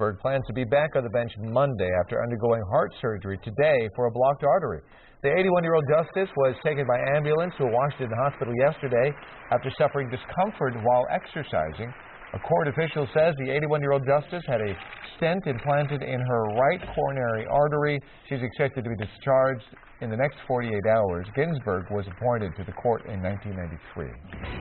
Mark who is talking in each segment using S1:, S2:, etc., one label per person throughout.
S1: Ginsburg plans to be back on the bench Monday after undergoing heart surgery today for a blocked artery. The 81-year-old justice was taken by ambulance to a Washington hospital yesterday after suffering discomfort while exercising. A court official says the 81-year-old justice had a stent implanted in her right coronary artery. She's expected to be discharged in the next 48 hours. Ginsburg was appointed to the court in 1993.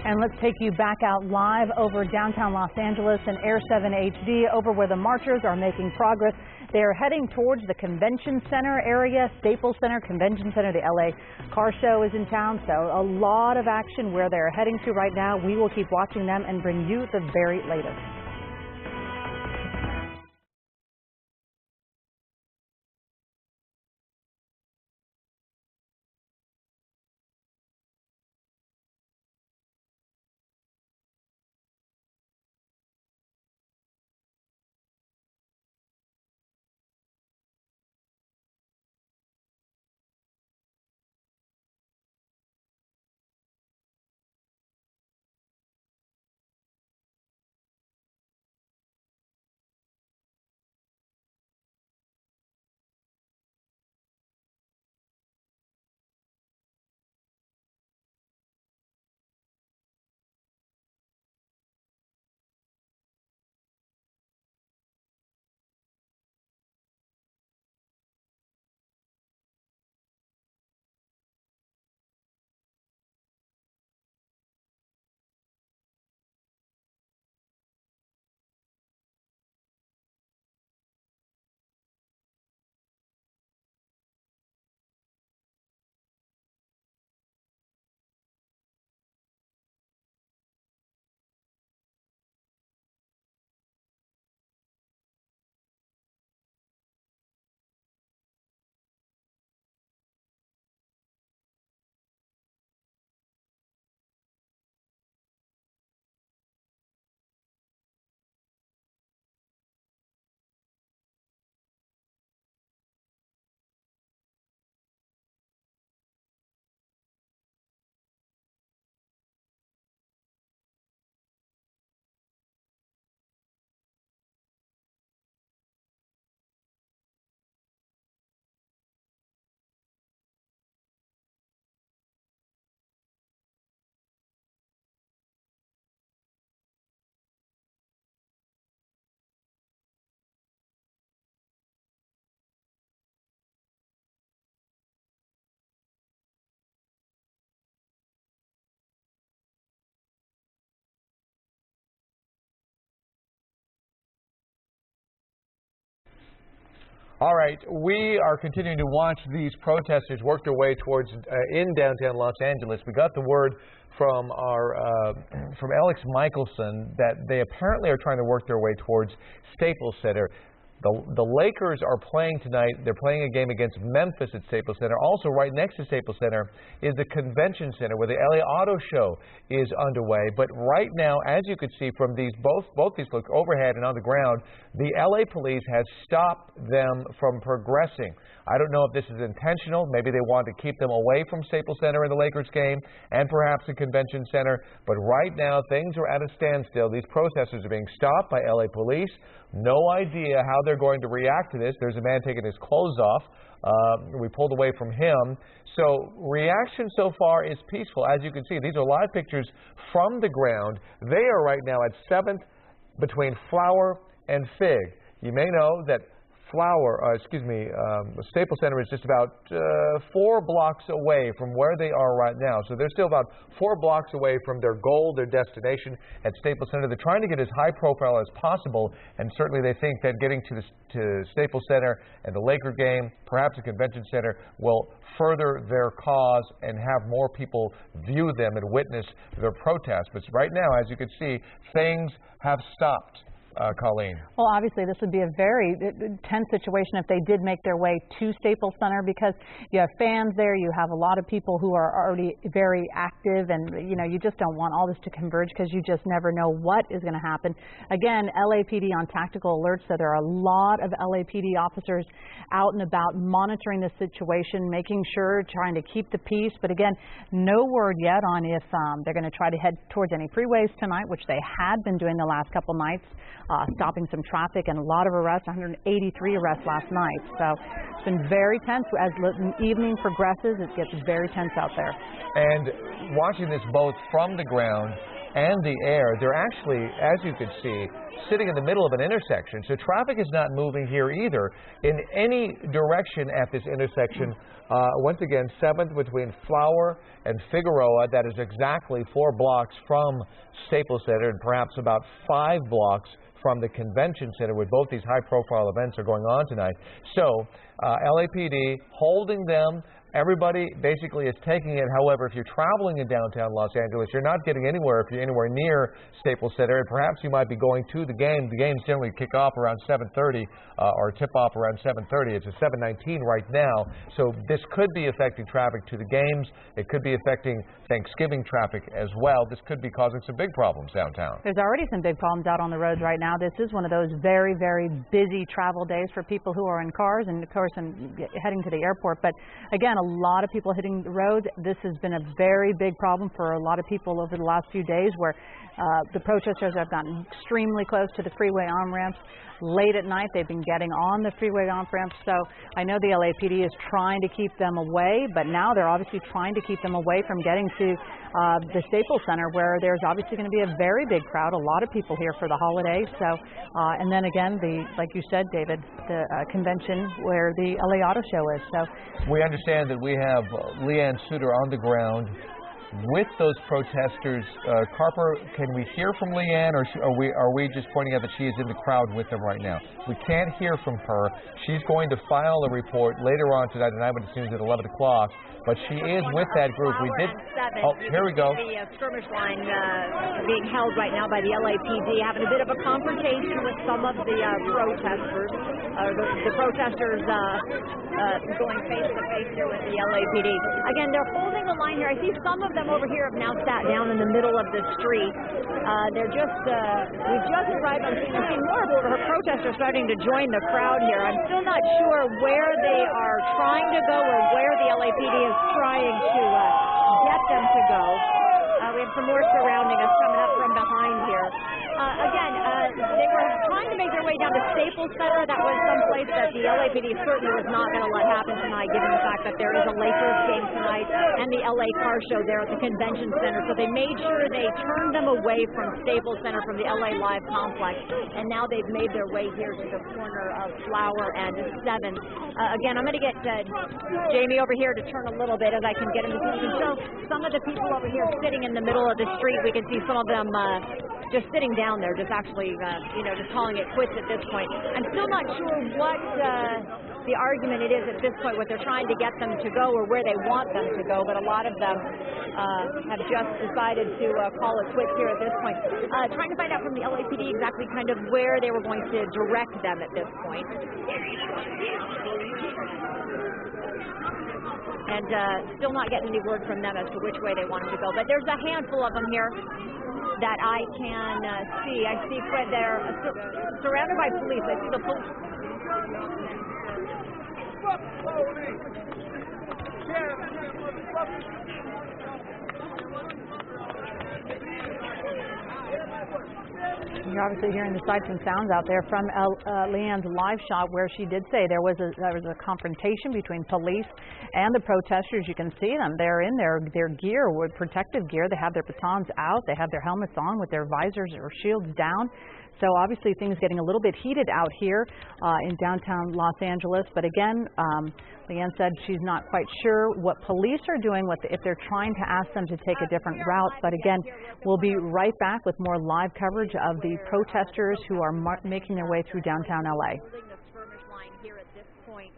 S2: And let's take you back out live over downtown Los Angeles and Air 7 HD over where the marchers are making progress. They are heading towards the Convention Center area, Staples Center, Convention Center. The LA Car Show is in town, so a lot of action where they're heading to right now. We will keep watching them and bring you the very latest.
S1: All right, we are continuing to watch these protesters work their way towards in downtown Los Angeles. We got the word from from Alex Michelson that they apparently are trying to work their way towards Staples Center. The Lakers are playing tonight. They're playing a game against Memphis at Staples Center. Also, right next to Staples Center is the Convention Center where the LA Auto Show is underway. But right now, as you could see from these both these folks overhead and on the ground, the LA police has stopped them from progressing. I don't know if this is intentional. Maybe they want to keep them away from Staples Center in the Lakers game and perhaps the Convention Center. But right now, things are at a standstill. These protesters are being stopped by LA police. No idea how they're going to react to this. There's a man taking his clothes off. We pulled away from him. So reaction so far is peaceful. As you can see, these are live pictures from the ground. They are right now at 7th between Flower and Fig. You may know that Staples Center is just about 4 blocks away from where they are right now. So they're still about 4 blocks away from their goal, their destination at Staples Center. They're trying to get as high profile as possible, and certainly they think that getting to Staples Center and the Laker game, perhaps the Convention Center, will further their cause and have more people view them and witness their protest. But right now, as you can see, things have stopped. Colleen.
S2: Well, obviously, this would be a very tense situation if they did make their way to Staples Center, because you have fans there, you have a lot of people who are already very active, and you just don't want all this to converge because you just never know what is going to happen. Again, LAPD on tactical alerts, so there are a lot of LAPD officers out and about monitoring the situation, making sure, trying to keep the peace. But again, no word yet on if they're going to try to head towards any freeways tonight, which they had been doing the last couple nights. stopping some traffic, and a lot of arrests, 183 arrests last night. So it's been very tense. As the evening progresses, it gets very tense out there.
S1: And watching this both from the ground and the air, they're actually, as you can see, sitting in the middle of an intersection. So traffic is not moving here either in any direction at this intersection. Once again, 7th between Flower and Figueroa. That is exactly 4 blocks from Staples Center and perhaps about 5 blocks from the convention center, where both these high-profile events are going on tonight. So LAPD holding them. Everybody basically is taking it. However, if you're traveling in downtown Los Angeles, you're not getting anywhere if you're anywhere near Staples Center, and perhaps you might be going to the game. The games generally kick off around 7:30 or tip off around 7:30. It's a 7:19 right now, so this could be affecting traffic to the games. It could be affecting Thanksgiving traffic as well. This could be causing some big problems downtown.
S2: There's already some big problems out on the roads right now. This is one of those very, very busy travel days for people who are in cars and, of course, heading to the airport. But again, a lot of people hitting the roads. This has been a very big problem for a lot of people over the last few days, where the protesters have gotten extremely close to the freeway on-ramps. Late at night, they've been getting on the freeway on-ramps. So I know the LAPD is trying to keep them away, but now they're obviously trying to keep them away from getting to the Staples Center, where there's obviously going to be a very big crowd, a lot of people here for the holidays. So, and then again, like you said, David, the convention where the LA Auto Show is. So
S1: we understand that we have Leanne Suter on the ground with those protesters. Carper, can we hear from Leanne, or are we just pointing out that she is in the crowd with them right now? We can't hear from her. She's going to file a report later on tonight, and I would assume at 11 o'clock. But she is with that group. We did. Oh, here we go.
S3: The skirmish line being held right now by the LAPD, having a bit of a confrontation with some of the protesters. The protesters going face to face here with the LAPD. Again, they're holding the line here. I see some of them over here have now sat down in the middle of the street. They're just. We just arrived on scene. We've seen more of her protesters starting to join the crowd here. I'm still not sure where they are trying to go or where the LAPD is trying to get them to go. We have some more surrounding us coming up from behind here. Again, they were trying to make their way down to Staples Center. That was someplace that the LAPD certainly was not going to let happen tonight, given the fact that there is a Lakers game tonight and the LA Car Show there at the convention center. So they made sure they turned them away from Staples Center, from the LA Live complex, and now they've made their way here to the corner of Flower and 7th. Again, I'm going to get Jamie over here to turn a little bit as I can get him to show some of the people over here sitting in the middle of the street. We can see some of them just sitting down there, just actually, just calling it quits at this point. I'm still not sure what the argument it is at this point, what they're trying to get them to go or where they want them to go, but a lot of them have just decided to call it quits here at this point. Trying to find out from the LAPD exactly kind of where they were going to direct them at this point. And still not getting any word from them as to which way they want them to go. But there's a handful of them here that I can see. I see they're surrounded by police. I see the police.
S2: You're obviously hearing the sights and sounds out there from Leanne's live shot, where she did say there was a confrontation between police and the protesters. You can see them. They're in their gear, with protective gear. They have their batons out. They have their helmets on with their visors or shields down. So obviously things getting a little bit heated out here in downtown Los Angeles. But again, Leanne said she's not quite sure what police are doing, if they're trying to ask them to take a different route. But again, we'll be right back with more live coverage of the protesters who are making their way through downtown LA.
S3: Holding the skirmish line here at this point,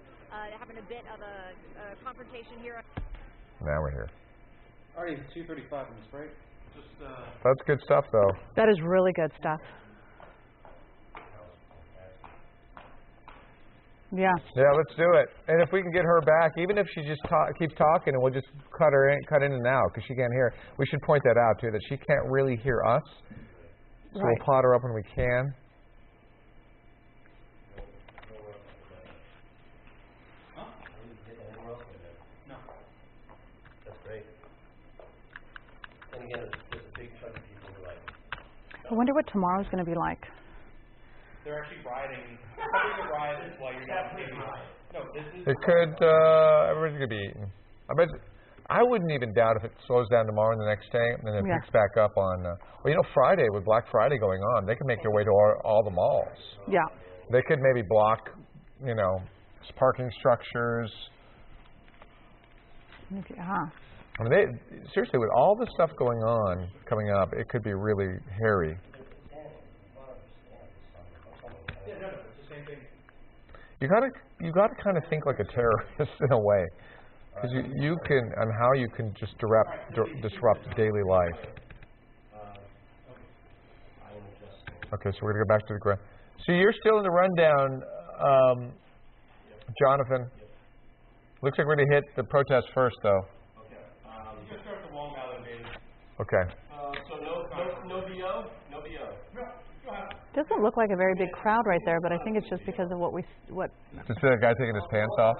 S3: having a bit of a confrontation here.
S1: Now we're here.
S4: Already 2:35 in this break.
S1: That's good stuff, though.
S2: That is really good stuff. Yeah.
S1: Yeah, let's do it. And if we can get her back, even if she just keeps talking, and we'll just cut in and out because she can't hear. We should point that out too, that she can't really hear us. So
S2: right.
S1: We'll pot her up when we can.
S4: No. That's great. And again, it's just a big chunk of people who like it.
S2: I wonder what tomorrow's going to be like.
S4: They're actually riding. Covering the ride while you're not taking it. No, this is.
S1: It could. Everybody's gonna be eaten. I wouldn't even doubt if it slows down tomorrow and the next day, and then it picks back up on. Well, you know, Friday with Black Friday going on, they could make their way to all the malls.
S2: Yeah.
S1: They could maybe block, you know, parking structures. I mean, seriously, with all the stuff going on coming up, it could be really hairy. You gotta kind of think like a terrorist in a way, because you can, and how you can just disrupt daily life. Okay, so we're gonna go back to the ground. So you're still in the rundown, Jonathan. Looks like we're gonna hit the protest first, though.
S4: You just start the wall now, David.
S1: Okay.
S4: So no VO? No VO.
S2: Doesn't look like a very big crowd right there, but I think it's just because of what.
S1: Just see that guy taking his pants off?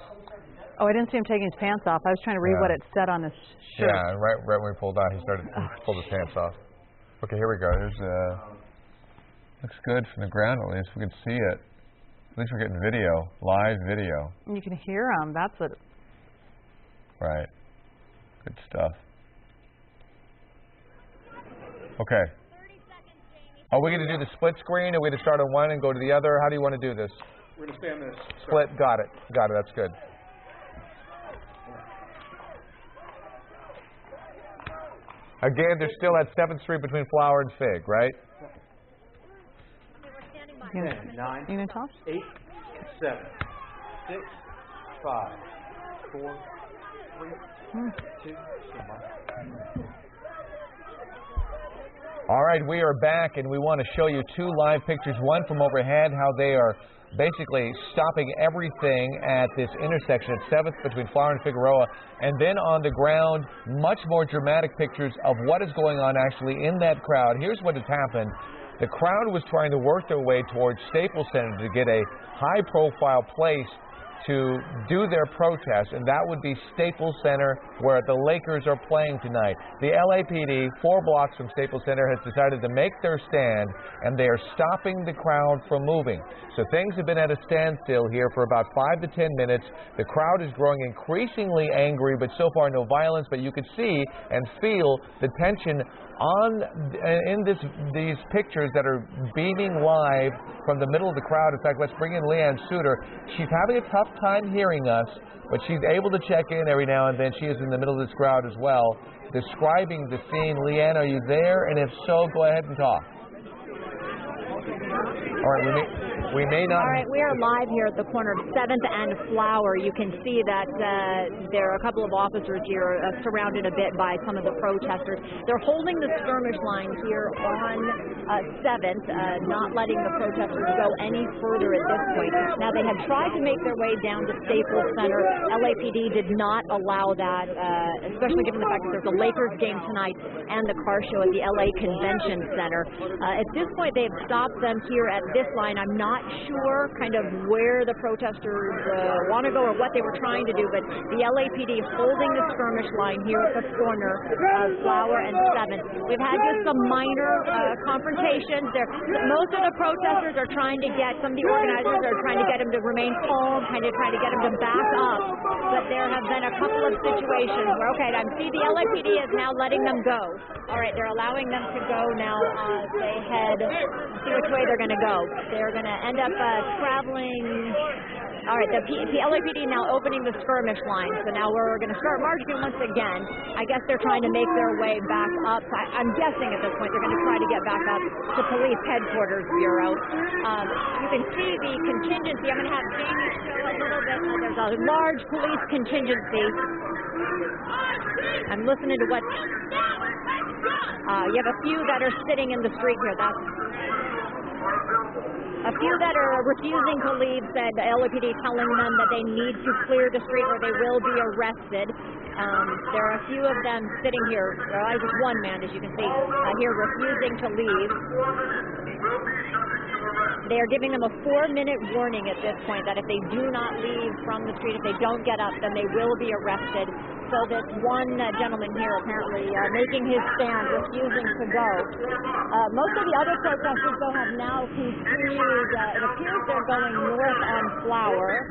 S2: Oh, I didn't see him taking his pants off. I was trying to read what it said on his shirt.
S1: Yeah, and right when we pulled out, he pulled his pants off. Okay, here we go. There's looks good from the ground at least. We can see it. At least we're getting video, live video.
S2: You can hear him. That's what.
S1: Right. Good stuff. Okay. Are we going to do the split screen? Are we going to start on one and go to the other? How do you want to do this?
S4: We're going to stay on this.
S1: Split. Got it. Got it. That's good. Again, they're still at 7th Street between Flower and Fig, right?
S4: 10, 9,
S2: you gonna toss?
S4: 8, 7, 6, 5, 4, 3, 2,
S1: All right, we are back, and we want to show you two live pictures. One from overhead, how they are basically stopping everything at this intersection at 7th between Flower and Figueroa. And then on the ground, much more dramatic pictures of what is going on actually in that crowd. Here's what has happened. The crowd was trying to work their way towards Staples Center to get a high-profile place to do their protest, and that would be Staples Center, where the Lakers are playing tonight. The LAPD, 4 blocks from Staples Center, has decided to make their stand, and they are stopping the crowd from moving. So things have been at a standstill here for about 5 to 10 minutes. The crowd is growing increasingly angry, but so far no violence, but you can see and feel the tension in these pictures that are beaming live from the middle of the crowd. In fact, let's bring in Leanne Suter. She's having a tough time hearing us, but she's able to check in every now and then. She is in the middle of this crowd as well, describing the scene. Leanne, are you there? And if so, go ahead and talk. All right, we may not.
S3: All right, we are live here at the corner of 7th and Flower. You can see that there are a couple of officers here surrounded a bit by some of the protesters. They're holding the skirmish line here on 7th, not letting the protesters go any further at this point. Now, they had tried to make their way down to Staples Center. LAPD did not allow that, especially given the fact that there's a Lakers game tonight and the car show at the LA Convention Center. At this point, they've stopped them here at this line. I'm not sure kind of where the protesters want to go or what they were trying to do, but the LAPD holding the skirmish line here at the corner of Flower and 7th. We've had just some minor confrontations. Most of the protesters are trying to get, some of the organizers are trying to get them to remain calm, kind of trying to get them to back up, but there have been a couple of situations where, okay, I see the LAPD is now letting them go. All right, they're allowing them to go now. They head, see which way they're going to go. They're going to end up traveling. All right, the LAPD now opening the skirmish line. So now we're going to start marching once again. I guess they're trying to make their way back up. I'm guessing at this point they're going to try to get back up to Police Headquarters Bureau. You can see the contingency. I'm going to have Jamie show a little bit. There's a large police contingency. I'm listening to what... you have a few that are sitting in the street here. A few that are refusing to leave, said the LAPD telling them that they need to clear the street or they will be arrested. There are a few of them sitting here. There's just one man, as you can see, here refusing to leave. They are giving them a 4-minute warning at this point that if they do not leave from the street, if they don't get up, then they will be arrested. So this one gentleman here apparently making his stand, refusing to go. Most of the other protesters, though, have now continued. It appears they're going north on Flower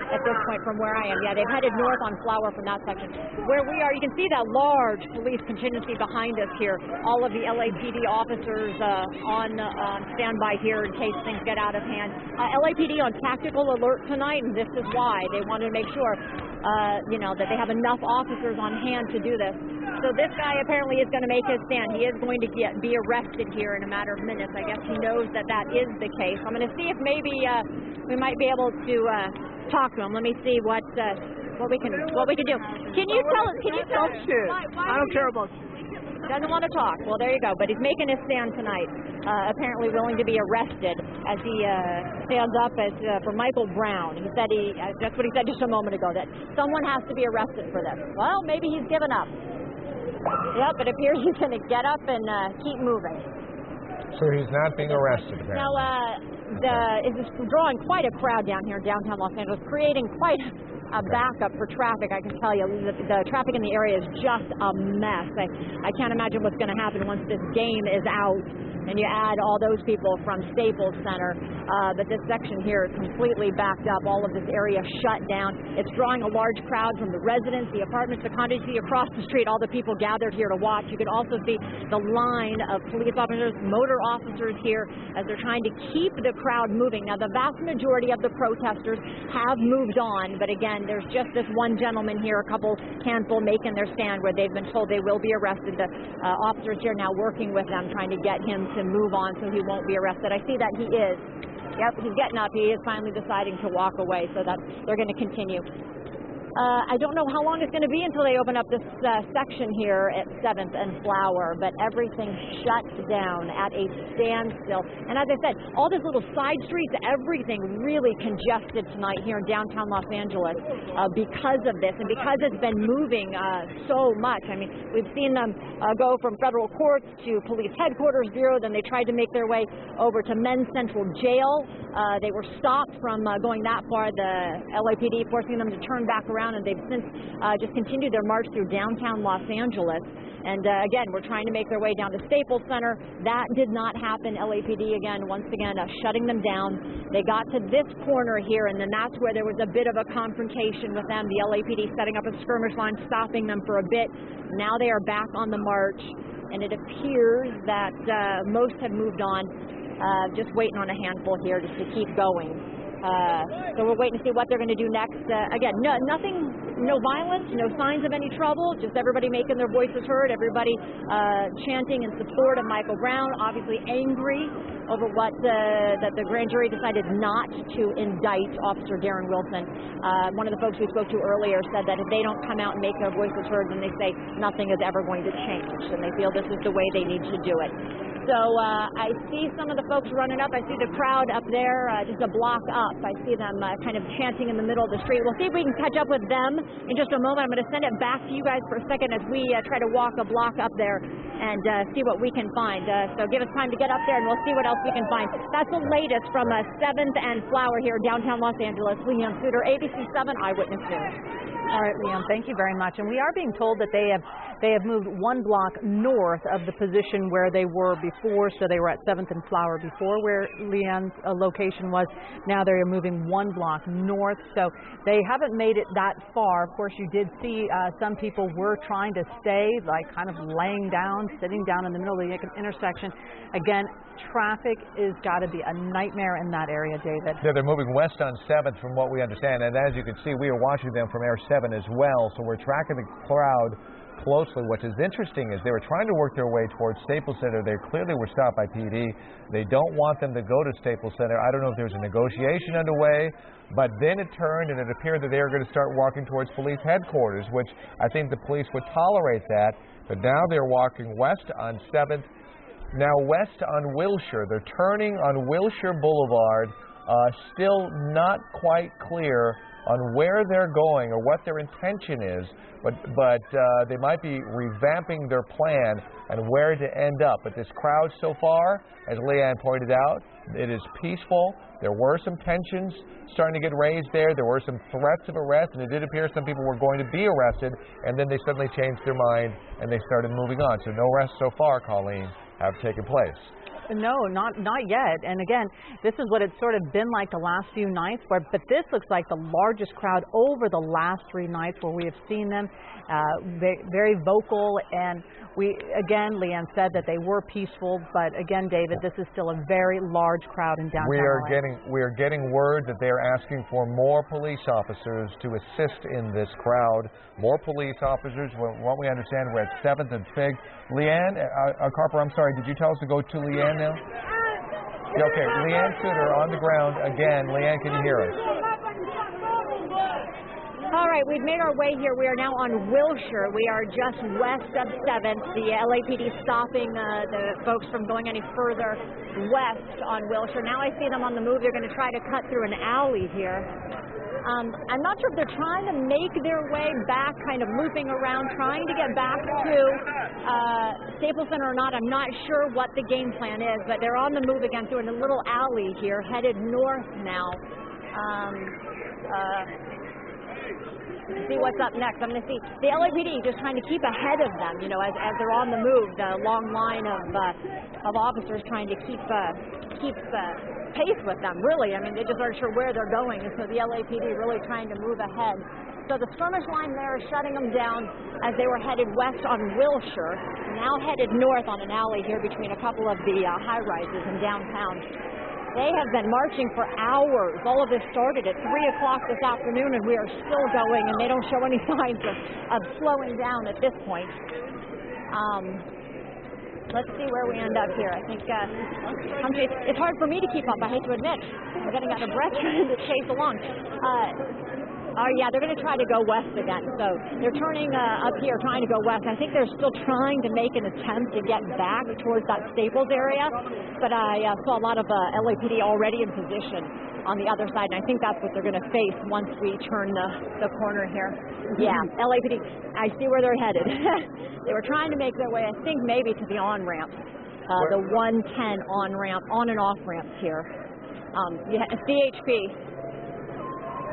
S3: at this point from where I am. Yeah, they've headed north on Flower from that section. Where we are, you can see that large police contingency behind us here. All of the LAPD officers on standby here in case things get out of hand. LAPD on tactical alert tonight, and this is why. They wanted to make sure, that they have enough officers on hand to do this. So this guy apparently is going to make his stand. He is going to be arrested here in a matter of minutes. I guess he knows that is the case. I'm going to see if maybe we might be able to talk to him. Let me see what we can do. Can you tell us?
S5: I don't care about you.
S3: Doesn't want to talk. Well, there you go. But he's making his stand tonight. Apparently willing to be arrested as he stands up for Michael Brown. He said that's what he said just a moment ago, that someone has to be arrested for this. Well, maybe he's given up. Yep, it appears he's going to get up and keep moving.
S1: So he's not being arrested, apparently.
S3: Now, it's drawing quite a crowd down here in downtown Los Angeles, creating quite a backup for traffic. I can tell you, the traffic in the area is just a mess. I can't imagine what's going to happen once this game is out and you add all those people from Staples Center. But this section here is completely backed up. All of this area shut down. It's drawing a large crowd from the residents, the apartments, the condos. You see across the street all the people gathered here to watch. You can also see the line of police officers, motor officers here as they're trying to keep the crowd moving. Now, the vast majority of the protesters have moved on, but again, there's just this one gentleman here, a handful making their stand where they've been told they will be arrested. The officers here now working with them, trying to get him to move on so he won't be arrested. I see that he is. Yep, he's getting up. He is finally deciding to walk away, so that they're going to continue. I don't know how long it's going to be until they open up this section here at 7th and Flower, but everything shuts down at a standstill. And as I said, all these little side streets, everything really congested tonight here in downtown Los Angeles because of this and because it's been moving so much. I mean, we've seen them go from federal courts to police headquarters bureau, then they tried to make their way over to Men's Central Jail. They were stopped from going that far, the LAPD forcing them to turn back around, and they've since just continued their march through downtown Los Angeles. And again, we're trying to make their way down to Staples Center. That did not happen. LAPD once again shutting them down. They got to this corner here, and then that's where there was a bit of a confrontation with them. The LAPD setting up a skirmish line, stopping them for a bit. Now they are back on the march, and it appears that most have moved on. Just waiting on a handful here just to keep going. So we're waiting to see what they're going to do next. Again, no violence, no signs of any trouble, just everybody making their voices heard, everybody chanting in support of Michael Brown, obviously angry over what that the grand jury decided not to indict Officer Darren Wilson. One of the folks we spoke to earlier said that if they don't come out and make their voices heard, then they say nothing is ever going to change, and they feel this is the way they need to do it. So I see some of the folks running up. I see the crowd up there just a block up. I see them kind of chanting in the middle of the street. We'll see if we can catch up with them in just a moment. I'm going to send it back to you guys for a second as we try to walk a block up there and see what we can find. So give us time to get up there, and we'll see what else we can find. That's the latest from 7th and Flower here, downtown Los Angeles. Leon Suter, ABC7 Eyewitness News.
S2: All right, Leon, thank you very much. And we are being told that they have moved one block north of the position where they were before. So they were at 7th and Flower before, where Leon's location was. Now they are moving one block north. So they haven't made it that far. Of course, you did see some people were trying to stay, like kind of laying down, sitting down in the middle of the intersection. Again, traffic is got to be a nightmare in that area, David.
S1: Yeah, they're moving west on 7th from what we understand. And as you can see, we are watching them from Air 7 as well. So we're tracking the crowd closely. What is interesting is they were trying to work their way towards Staples Center. They clearly were stopped by PD. They don't want them to go to Staples Center. I don't know if there's a negotiation underway, but then it turned and it appeared that they were going to start walking towards police headquarters, which I think the police would tolerate that. But now they're walking west on 7th. Now west on Wilshire. They're turning on Wilshire Boulevard. Still not quite clear on where they're going or what their intention is, but they might be revamping their plan and where to end up. But this crowd so far, as Leanne pointed out, it is peaceful. There were some tensions starting to get raised there. There were some threats of arrest, and it did appear some people were going to be arrested, and then they suddenly changed their mind and they started moving on. So no arrests so far, Colleen, have taken place.
S2: No, not yet. And again, this is what it's sort of been like the last few nights. But this looks like the largest crowd over the last 3 nights where we have seen them. Very vocal. And Leanne said that they were peaceful. But again, David, this is still a very large crowd in downtown LA.
S1: We are getting word that they are asking for more police officers to assist in this crowd. More police officers. What we understand, we're at 7th and Fig. Leanne, Carper, I'm sorry, did you tell us to go to Leanne now? Yeah, okay, Leanne Suter on the ground again. Leanne, can you hear us?
S3: All right, we've made our way here. We are now on Wilshire. We are just west of 7th. The LAPD stopping the folks from going any further west on Wilshire. Now I see them on the move. They're going to try to cut through an alley here. I'm not sure if they're trying to make their way back, kind of looping around, trying to get back to Staples Center or not. I'm not sure what the game plan is, but they're on the move again through a little alley here, headed north now. See what's up next. I'm going to see the LAPD just trying to keep ahead of them, you know, as they're on the move. The long line of officers trying to keep pace with them, really. I mean, they just aren't sure where they're going, and so the LAPD really trying to move ahead. So the skirmish line there is shutting them down as they were headed west on Wilshire, now headed north on an alley here between a couple of the high-rises in downtown. They have been marching for hours. All of this started at 3 o'clock this afternoon, and we are still going, and they don't show any signs of slowing down at this point. Let's see where we end up here. I think it's hard for me to keep up, I hate to admit. I'm getting out of breath trying to chase along. Yeah, they're going to try to go west again. So they're turning up here, trying to go west. I think they're still trying to make an attempt to get back towards that Staples area. But I saw a lot of LAPD already in position on the other side, and I think that's what they're going to face once we turn the corner here. Yeah, LAPD, I see where they're headed. They were trying to make their way, I think, maybe to the on-ramp, the 110 on-ramp, on and off-ramps here. CHP.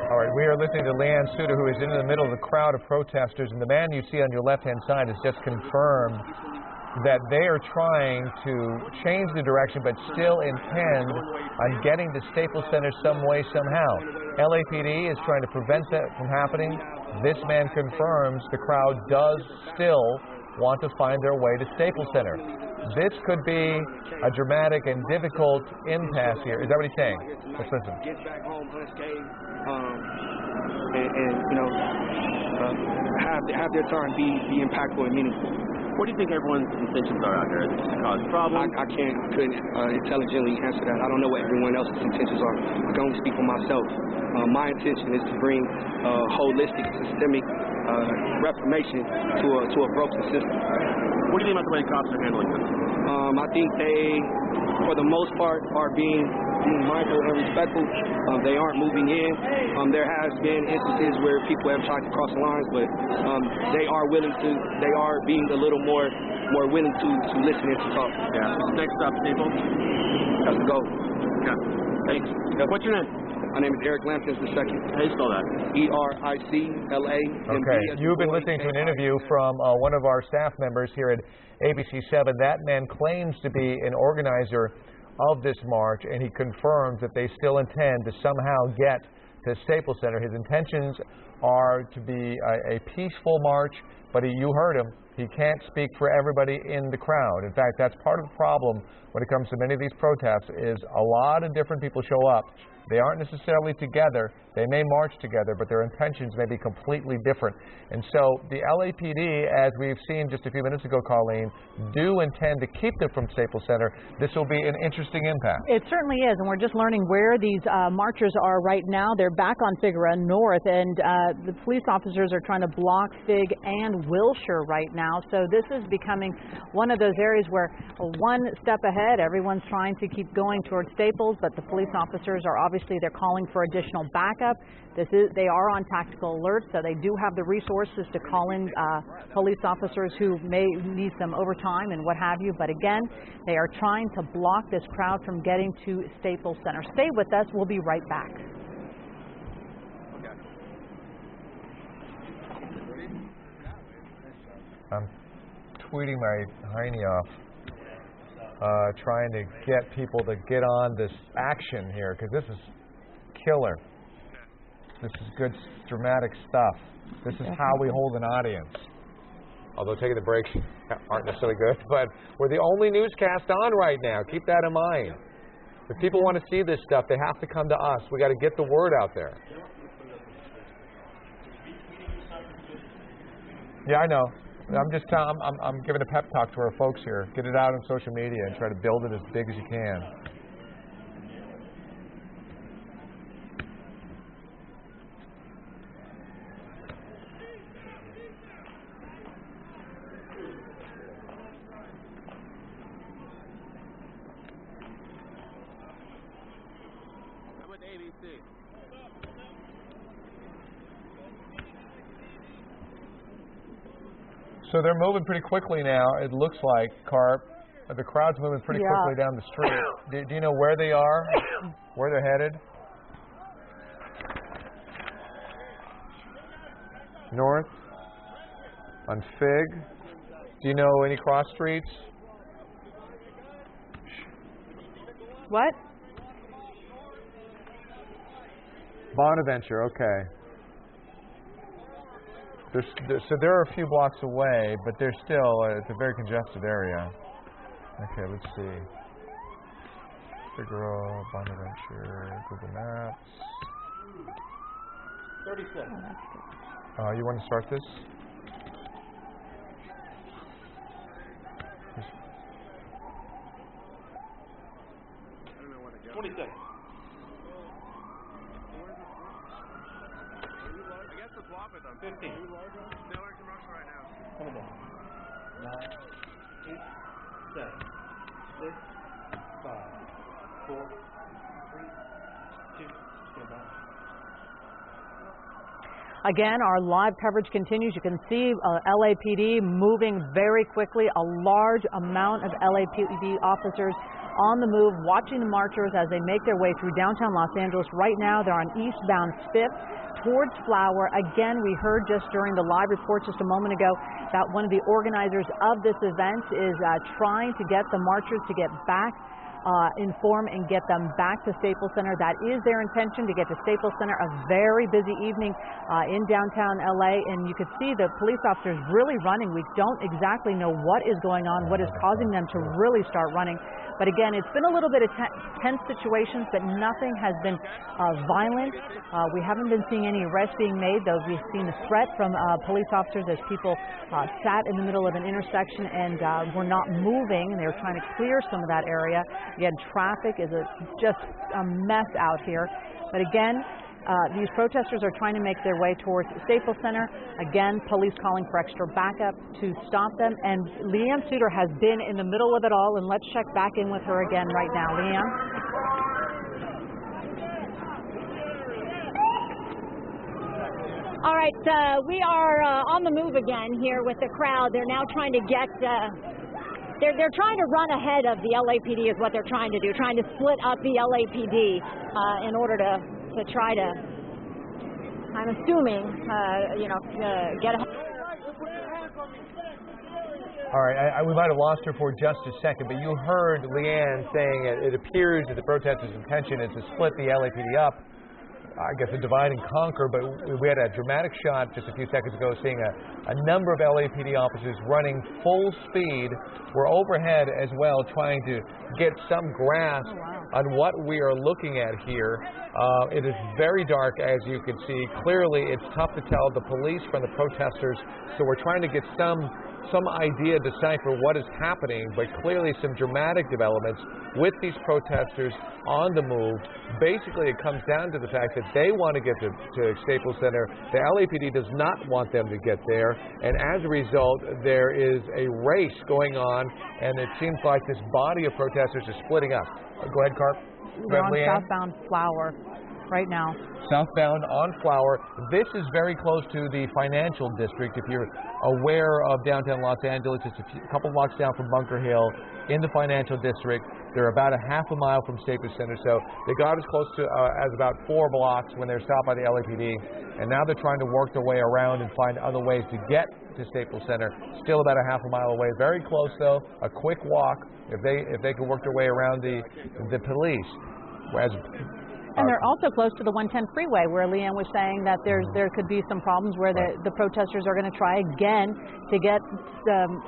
S1: All right, we are listening to Leanne Suter, who is in the middle of the crowd of protesters, and the man you see on your left-hand side has just confirmed that they are trying to change the direction but still intend on getting to Staples Center some way, somehow. LAPD is trying to prevent that from happening. This man confirms the crowd does still want to find their way to Staples Center. This could be a dramatic and difficult impasse here. Is that what he's saying? Let's listen.
S6: Get back home unscathed, and you know, have their time be impactful and meaningful.
S7: What do you think everyone's intentions are out here? Is it to cause problems?
S6: I couldn't intelligently answer that. I don't know what everyone else's intentions are. I can only speak for myself. My intention is to bring holistic, systemic reformation to a broken system.
S7: What do you think about the way cops are handling this?
S6: I think they, for the most part, are being mindful and respectful. They aren't moving in. There has been instances where people have tried to cross the lines, but they are being a little more willing to listen and to talk.
S7: Yeah. Next up, Staples.
S6: Let's go.
S7: Okay. Thanks. What's your name?
S6: My name is Eric Lampkins II.
S7: How do you spell that?
S6: ERICLA.
S1: Okay. You've been listening to an interview from one of our staff members here at ABC7. That man claims to be an organizer of this march, and he confirms that they still intend to somehow get to Staples Center. His intentions are to be a peaceful march, but you heard him. He can't speak for everybody in the crowd. In fact, that's part of the problem when it comes to many of these protests is a lot of different people show up. They aren't necessarily together. They may march together, but their intentions may be completely different. And so the LAPD, as we've seen just a few minutes ago, Colleen, do intend to keep them from Staples Center. This will be an interesting impact.
S2: It certainly is, and we're just learning where these marchers are right now. They're back on Figueroa North, and the police officers are trying to block Fig and Wilshire right now. So this is becoming one of those areas where one step ahead, everyone's trying to keep going towards Staples, but the police officers are obviously Obviously, they're calling for additional backup. They are on tactical alert, so they do have the resources to call in police officers who may need some overtime and what have you. But again, they are trying to block this crowd from getting to Staples Center. Stay with us. We'll be right back.
S1: I'm tweeting my hiney off, trying to get people to get on this action here, because this is killer. This is good, dramatic stuff. This is how we hold an audience. Although taking the breaks aren't necessarily good, but we're the only newscast on right now. Keep that in mind. If people want to see this stuff, they have to come to us. We got to get the word out there. Yeah, I know. I'm just I'm giving a pep talk to our folks here. Get it out on social media and try to build it as big as you can.
S7: I'm with ABC.
S1: So they're moving pretty quickly now. It looks like, Carp. The crowd's moving pretty quickly down the street. Do you know where they are? Where they're headed? North? On Fig? Do you know any cross streets?
S2: What?
S1: Bonaventure, okay. So they're a few blocks away, but they're still, it's a very congested area. Okay, let's see. Figueroa, Bonaventure, Google Maps.
S4: 36.
S1: You want to start this?
S7: I don't know where to go.
S4: 26.
S7: I guess to swap with them.
S4: 15.
S7: No, we're commercial right now.
S4: Come on. 9, 8, 7, 6, 5, 4, 3, 2, stand by.
S2: Again, our live coverage continues. You can see LAPD moving very quickly. A large amount of LAPD officers on the move, watching the marchers as they make their way through downtown Los Angeles. Right now, they're on eastbound 5th towards Flower. Again, we heard just during the live report just a moment ago that one of the organizers of this event is trying to get the marchers to get back, inform and get them back to Staples Center. That is their intention, to get to Staples Center. A very busy evening in downtown LA, and you could see the police officers really running. We don't exactly know what is going on, what is causing them to really start running. But again, it's been a little bit of tense situations, but nothing has been violent. We haven't been seeing any arrests being made, though we've seen a threat from police officers as people sat in the middle of an intersection and were not moving, and they were trying to clear some of that area. Again, traffic is just a mess out here. But again, these protesters are trying to make their way towards Staples Center. Again, police calling for extra backup to stop them. And Leanne Suter has been in the middle of it all, and let's check back in with her again right now. Leanne?
S3: All right, we are on the move again here with the crowd. They're now trying to get... They're trying to run ahead of the LAPD is what they're trying to do, trying to split up the LAPD in order to try to, I'm assuming, get ahead.
S1: All right, we might have lost her for just a second, but you heard Leanne saying it appears that the protesters' intention is to split the LAPD up. I guess a divide and conquer, but we had a dramatic shot just a few seconds ago seeing a number of LAPD officers running full speed. We're overhead as well, trying to get some grasp on what we are looking at here. It is very dark, as you can see. Clearly, it's tough to tell the police from the protesters, so we're trying to get some idea, decipher what is happening, but clearly some dramatic developments with these protesters on the move. Basically, it comes down to the fact that they want to get to Staples Center. The LAPD does not want them to get there, and as a result, there is a race going on, and it seems like this body of protesters is splitting up. Go ahead, Carp.
S2: We're on
S1: Leanne?
S2: southbound Flower right now.
S1: Southbound on Flower. This is very close to the financial district. If you're aware of downtown Los Angeles, it's a couple blocks down from Bunker Hill in the financial district. They're about a half a mile from Staples Center, so they got as close to as about 4 blocks when they were stopped by the LAPD, and now they're trying to work their way around and find other ways to get to Staples Center. Still about a half a mile away. Very close, though. A quick walk if they can work their way around the police. Whereas
S2: and they're also close to the 110 freeway, where Leanne was saying that there could be some problems where the protesters are going to try again to get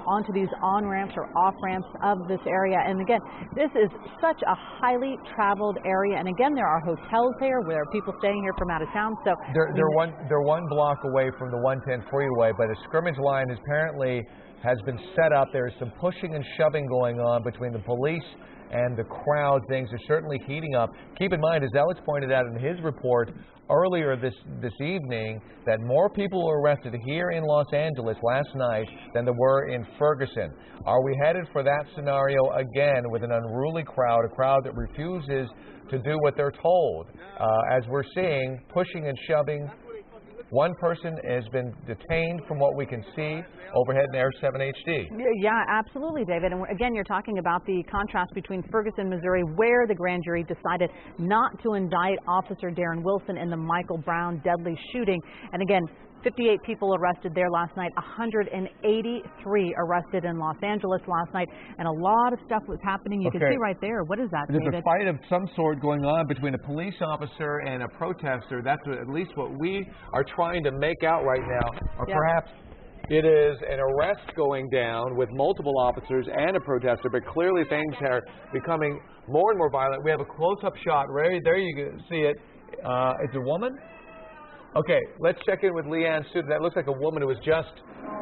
S2: onto these on-ramps or off-ramps of this area. And again, this is such a highly traveled area. And again, there are hotels here where there are people staying here from out of town. So
S1: they're one block away from the 110 freeway, but a scrimmage line apparently has been set up. There is some pushing and shoving going on between the police and the crowd. Things are certainly heating up. Keep in mind, as Alex pointed out in his report earlier this evening, that more people were arrested here in Los Angeles last night than there were in Ferguson. Are we headed for that scenario again with an unruly crowd, a crowd that refuses to do what they're told? As we're seeing, pushing and shoving. One person has been detained from what we can see overhead in Air 7 HD.
S2: Yeah, absolutely, David. And again, you're talking about the contrast between Ferguson, Missouri, where the grand jury decided not to indict Officer Darren Wilson in the Michael Brown deadly shooting. And again, 58 people arrested there last night, 183 arrested in Los Angeles last night, and a lot of stuff was happening. You can see right there. What is that, David?
S1: There's a fight of some sort going on between a police officer and a protester. That's at least what we are trying to make out right now. Or perhaps it is an arrest going down with multiple officers and a protester, but clearly things are becoming more and more violent. We have a close-up shot. Right there you can see it. It's a woman? Okay, let's check in with Leanne Sue. That looks like a woman who was just,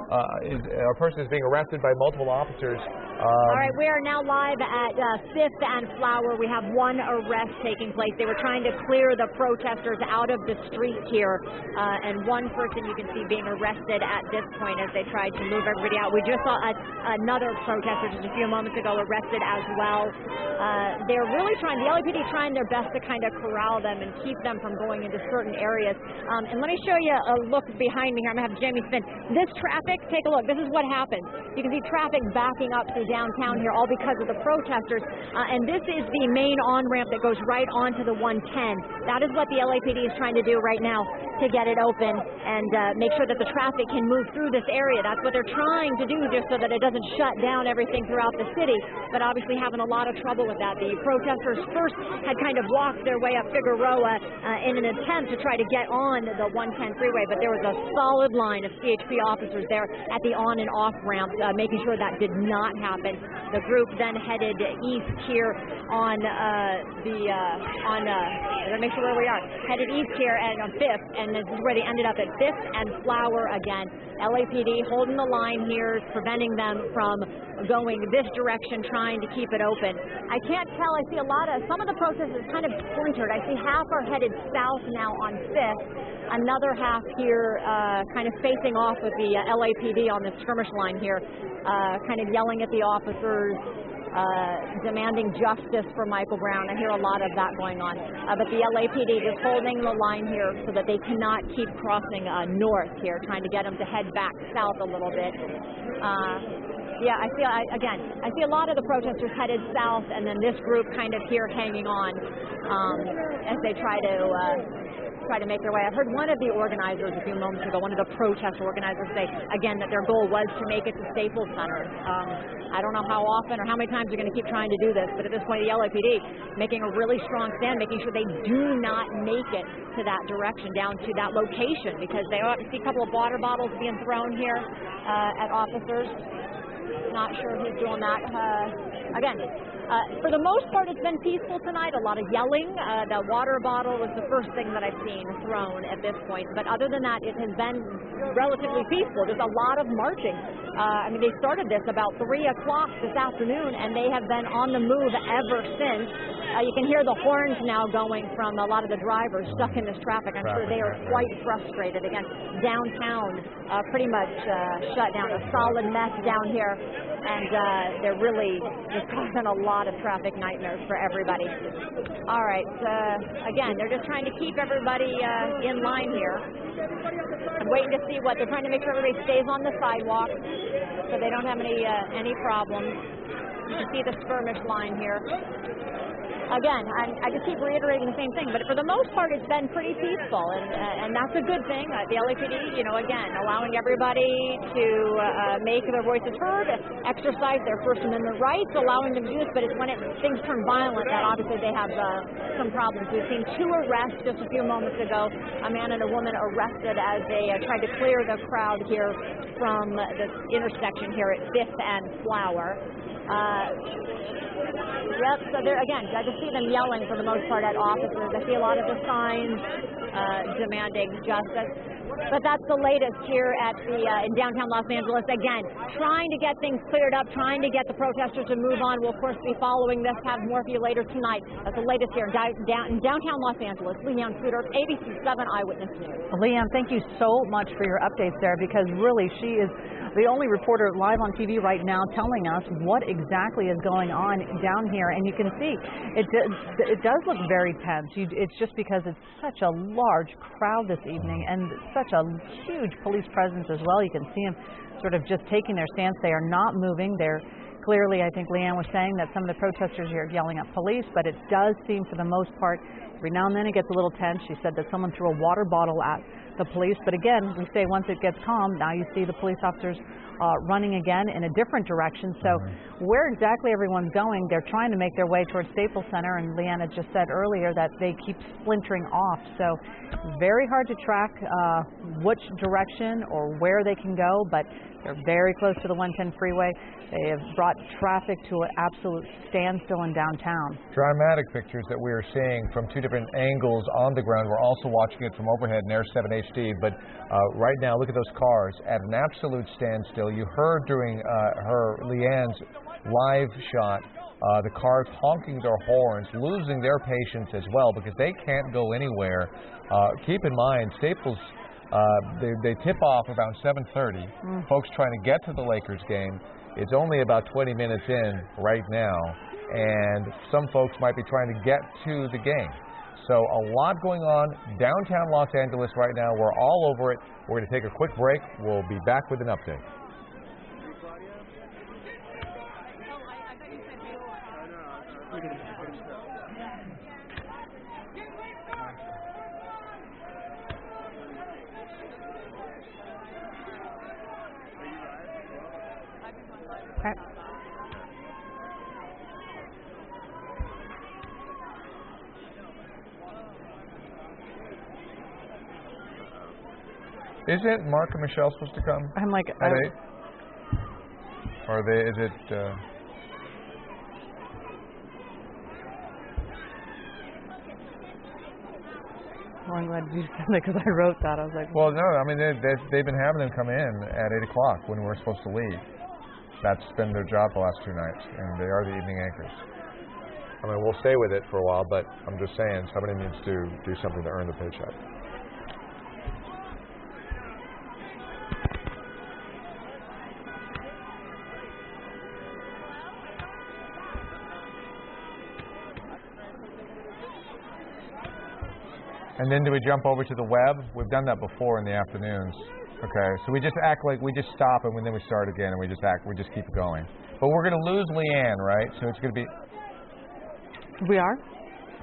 S1: a person is being arrested by multiple officers.
S3: All right, we are now live at 5th and Flower. We have one arrest taking place. They were trying to clear the protesters out of the street here, and one person you can see being arrested at this point as they tried to move everybody out. We just saw another protester just a few moments ago arrested as well. They're really trying, the LAPD trying their best to kind of corral them and keep them from going into certain areas. And let me show you a look behind me here. I'm going to have Jamie spin. This traffic, take a look. This is what happens. You can see traffic backing up through downtown here, all because of the protesters. And this is the main on-ramp that goes right onto the 110. That is what the LAPD is trying to do right now to get it open and make sure that the traffic can move through this area. That's what they're trying to do, just so that it doesn't shut down everything throughout the city, but obviously having a lot of trouble with that. The protesters first had kind of walked their way up Figueroa in an attempt to try to get on the 110 freeway, but there was a solid line of CHP officers there at the on and off ramps, making sure that did not happen. The group then headed east here on make sure where we are, headed east here and on 5th, and this is where they ended up at 5th and Flower again. LAPD holding the line here, preventing them from going this direction, trying to keep it open. I can't tell. I see some of the protesters kind of splintered. I see half are headed south now on 5th, another half here kind of facing off with the LAPD on the skirmish line here, kind of yelling at the officers, demanding justice for Michael Brown. I hear a lot of that going on. But the LAPD is holding the line here so that they cannot keep crossing north here, trying to get them to head back south a little bit. Yeah, I see a lot of the protesters headed south, and then this group kind of here hanging on as they try to make their way. I heard one of the organizers a few moments ago, one of the protest organizers say, again, that their goal was to make it to Staples Center. I don't know how often or how many times they're going to keep trying to do this, but at this point, the LAPD making a really strong stand, making sure they do not make it to that direction, down to that location, because they see a couple of water bottles being thrown here at officers. Not sure who's doing that. For the most part, it's been peaceful tonight. A lot of yelling. The water bottle was the first thing that I've seen thrown at this point. But other than that, it has been relatively peaceful. There's a lot of marching. They started this about 3 o'clock this afternoon, and they have been on the move ever since. You can hear the horns now going from a lot of the drivers stuck in this traffic. I'm sure they are quite frustrated. Again, downtown pretty much shut down, a solid mess down here, and they're really just causing a lot of traffic nightmares for everybody. All right, again, they're just trying to keep everybody in line here. I'm waiting to see what they're trying to make sure everybody stays on the sidewalk so they don't have any problems. You can see the skirmish line here. Again, I just keep reiterating the same thing, but for the most part, it's been pretty peaceful, and that's a good thing. The LAPD, again, allowing everybody to make their voices heard, exercise their First Amendment rights, allowing them to do this, but it's when things turn violent that obviously they have some problems. We've seen 2 arrests just a few moments ago, a man and a woman arrested as they tried to clear the crowd here from this intersection here at 5th and Flower. Yep, so there again, I just see them yelling for the most part at officers. I see a lot of the signs demanding justice. But that's the latest here at in downtown Los Angeles. Again, trying to get things cleared up, trying to get the protesters to move on. We'll, of course, be following this, have more for you later tonight. That's the latest here in downtown Los Angeles. Leanne Suter, ABC7 Eyewitness News.
S2: Leanne, thank you so much for your updates there, because really she is the only reporter live on TV right now telling us what exactly is going on down here. And you can see it does look very tense. It's just because it's such a large crowd this evening and such a huge police presence as well. You can see them sort of just taking their stance. They are not moving. They're clearly, I think Leanne was saying that some of the protesters are yelling at police, but it does seem for the most part, every now and then it gets a little tense. She said that someone threw a water bottle at the police, but again, we say once it gets calm, now you see the police officers running again in a different direction. So where exactly everyone's going, they're trying to make their way towards Staples Center, and Leanna just said earlier that they keep splintering off. So very hard to track which direction or where they can go, but they're very close to the 110 freeway. They have brought traffic to an absolute standstill in downtown.
S1: Dramatic pictures that we are seeing from 2 different angles on the ground. We're also watching it from overhead in Air 7 HD. But right now, look at those cars at an absolute standstill. You heard during Leanne's live shot the cars honking their horns, losing their patience as well because they can't go anywhere. Keep in mind, Staples, they tip off around 7:30. Folks trying to get to the Lakers game. It's only about 20 minutes in right now, and some folks might be trying to get to the game. So a lot going on downtown Los Angeles right now. We're all over it. We're going to take a quick break. We'll be back with an update. Isn't Mark and Michelle supposed to come?
S2: I'm like,
S1: at 8? Or is it?
S2: Well, I'm glad you said that because I wrote that. I was like,
S1: well, no, I mean they've been having them come in at 8 o'clock when we're supposed to leave. That's been their job the last 2 nights, and they are the evening anchors. I mean, we'll stay with it for a while, but I'm just saying somebody needs to do something to earn the paycheck. And then do we jump over to the web? We've done that before in the afternoons. Okay, so we just act like we just stop and then we start again, and we just keep going. But we're going to lose Leanne, right? So it's going to be.
S2: We are?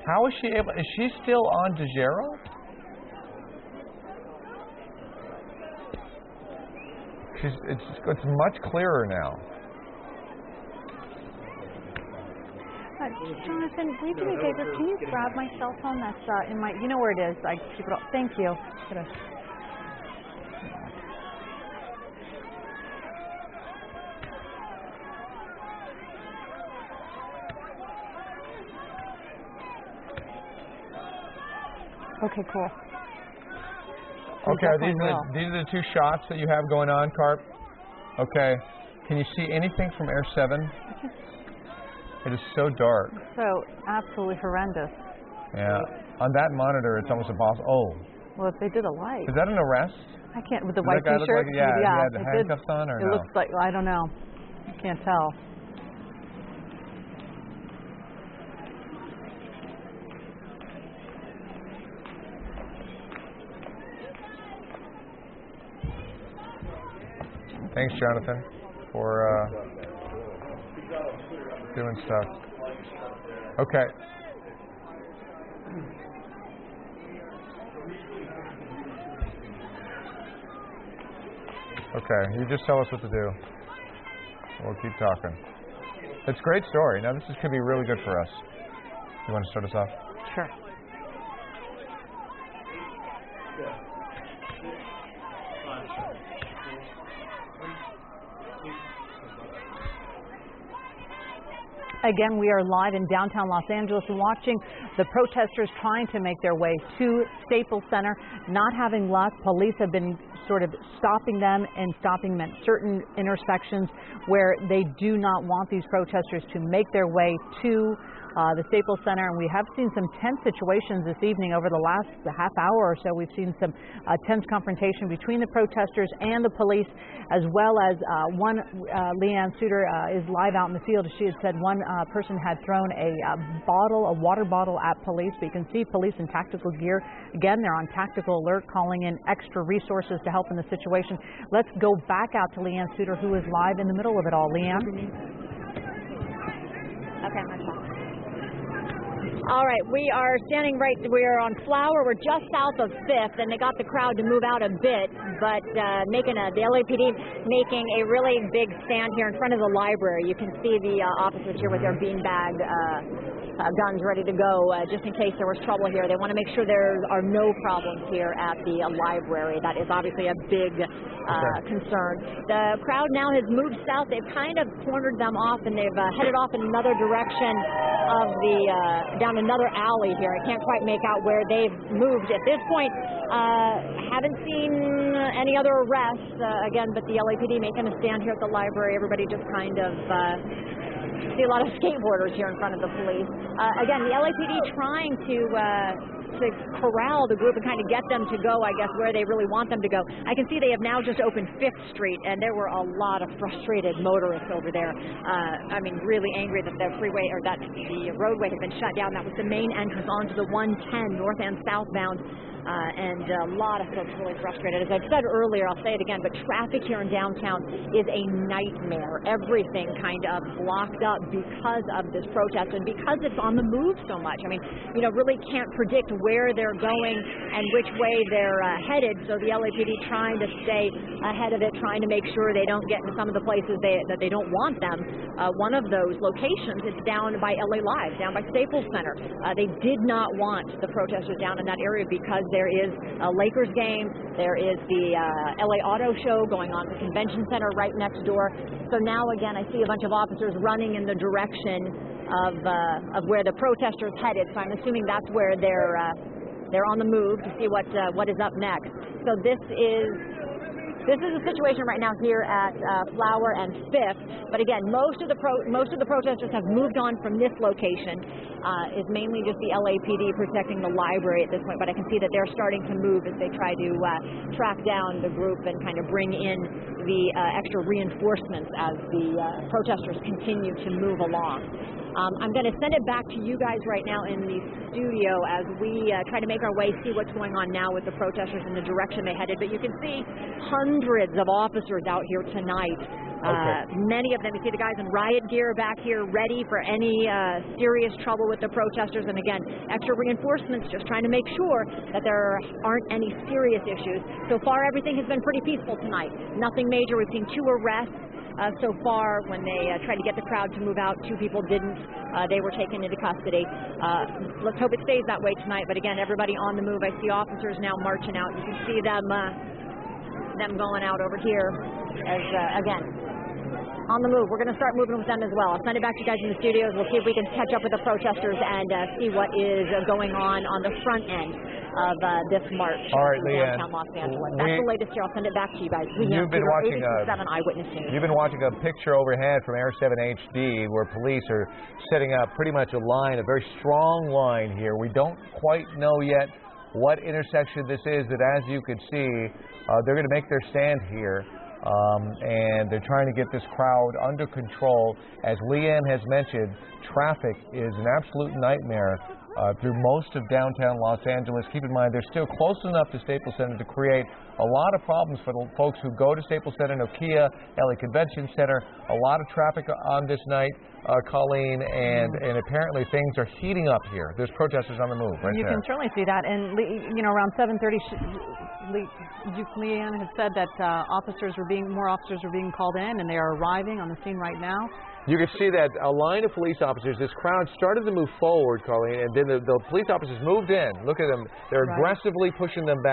S1: How is she able? Is she still on DeGero? It's much clearer now.
S2: Jonathan, will you do me a favor? Can you grab my cell phone? That's in my. You know where it is. I keep it all. Thank you. Okay, cool.
S1: Okay, these are the 2 shots that you have going on, Carp. Okay, can you see anything from Air 7? It is so dark.
S2: So absolutely horrendous.
S1: Yeah. On that monitor, it's almost impossible. Oh.
S2: Well, if they did a light.
S1: Is that an arrest?
S2: I can't, with the
S1: Does
S2: white
S1: that guy look
S2: T-shirt?
S1: like, yeah, he had
S2: it
S1: handcuffs on or
S2: it
S1: no?
S2: looks like, I don't know. I can't tell.
S1: Thanks, Jonathan, for doing stuff. Okay. Okay, you just tell us what to do. We'll keep talking. It's a great story. Now, this could be really good for us. You want to start us off?
S2: Sure. Again, we are live in downtown Los Angeles watching the protesters trying to make their way to Staples Center, not having luck. Police have been sort of stopping them and stopping them at certain intersections where they do not want these protesters to make their way to the Staples Center. And we have seen some tense situations this evening. Over the last half hour or so, we've seen some tense confrontation between the protesters and the police, as well as Leanne Suter is live out in the field. She had said one person had thrown a water bottle at police. But you can see police in tactical gear. Again, they're on tactical alert, calling in extra resources to help in the situation. Let's go back out to Leanne Suter, who is live in the middle of it all. Leanne?
S3: Okay, my phone. All right, we are on Flower. We're just south of 5th, and they got the crowd to move out a bit, but the LAPD making a really big stand here in front of the library. You can see the officers here with their beanbag guns ready to go, just in case there was trouble here. They want to make sure there are no problems here at the library. That is obviously a big concern. The crowd now has moved south. They've kind of cornered them off, and they've headed off in another direction of the down another alley here. I can't quite make out where they've moved at this point. Haven't seen any other arrests again, but the LAPD making a stand here at the library. Everybody just kind of see a lot of skateboarders here in front of the police. Again, the LAPD trying to corral the group and kind of get them to go, I guess, where they really want them to go. I can see they have now just opened 5th Street, and there were a lot of frustrated motorists over there. I mean, really angry that the freeway or that the roadway had been shut down. That was the main entrance onto the 110 north and southbound. And a lot of folks really frustrated. As I've said earlier, I'll say it again, but traffic here in downtown is a nightmare. Everything kind of blocked up because of this protest and because it's on the move so much. I mean, really can't predict where they're going and which way they're headed. So the LAPD trying to stay ahead of it, trying to make sure they don't get into some of the places that they don't want them. One of those locations is down by LA Live, down by Staples Center. They did not want the protesters down in that area because there is a Lakers game. There is the LA Auto Show going on at the convention center right next door. So now again, I see a bunch of officers running in the direction of where the protesters headed. So I'm assuming that's where they're on the move to see what is up next. So this is the situation right now here at Flower and 5th. But again, most of the protesters have moved on from this location. Is mainly just the LAPD protecting the library at this point. But I can see that they're starting to move as they try to track down the group and kind of bring in the extra reinforcements as the protesters continue to move along. I'm going to send it back to you guys right now in the studio as we try to make our way, see what's going on now with the protesters and the direction they headed. But you can see hundreds of officers out here tonight. Many of them, you see the guys in riot gear back here ready for any serious trouble with the protesters. And again, extra reinforcements just trying to make sure that there aren't any serious issues. So far, everything has been pretty peaceful tonight. Nothing major. We've seen 2 arrests. So far, when they tried to get the crowd to move out, 2 people didn't. They were taken into custody. Let's hope it stays that way tonight. But again, everybody on the move. I see officers now marching out. You can see them going out over here as, again, on the move. We're going to start moving with them as well. I'll send it back to you guys in the studios. We'll see if we can catch up with the protesters and see what is going on the front end of this march in downtown Los Angeles. That's the latest here. I'll send it back to you guys.
S1: You've been watching
S3: ABC7 Eyewitness News.
S1: You've been watching a picture overhead from Air 7 HD where police are setting up pretty much a line, a very strong line here. We don't quite know yet what intersection this is, but as you can see, they're going to make their stand here. And they're trying to get this crowd under control. As Leanne has mentioned, traffic is an absolute nightmare through most of downtown Los Angeles. Keep in mind, they're still close enough to Staples Center to create a lot of problems for the folks who go to Staples Center, Nokia, LA Convention Center. A lot of traffic on this night, Colleen, and apparently things are heating up here. There's protesters on the move right
S2: You
S1: there.
S2: can certainly see that. And, you know, around 7:30, Leanne had said that more officers were being called in, and they are arriving on the scene right now.
S1: You can see that a line of police officers, this crowd started to move forward, Colleen, and then the police officers moved in. Look at them. They're aggressively pushing them back.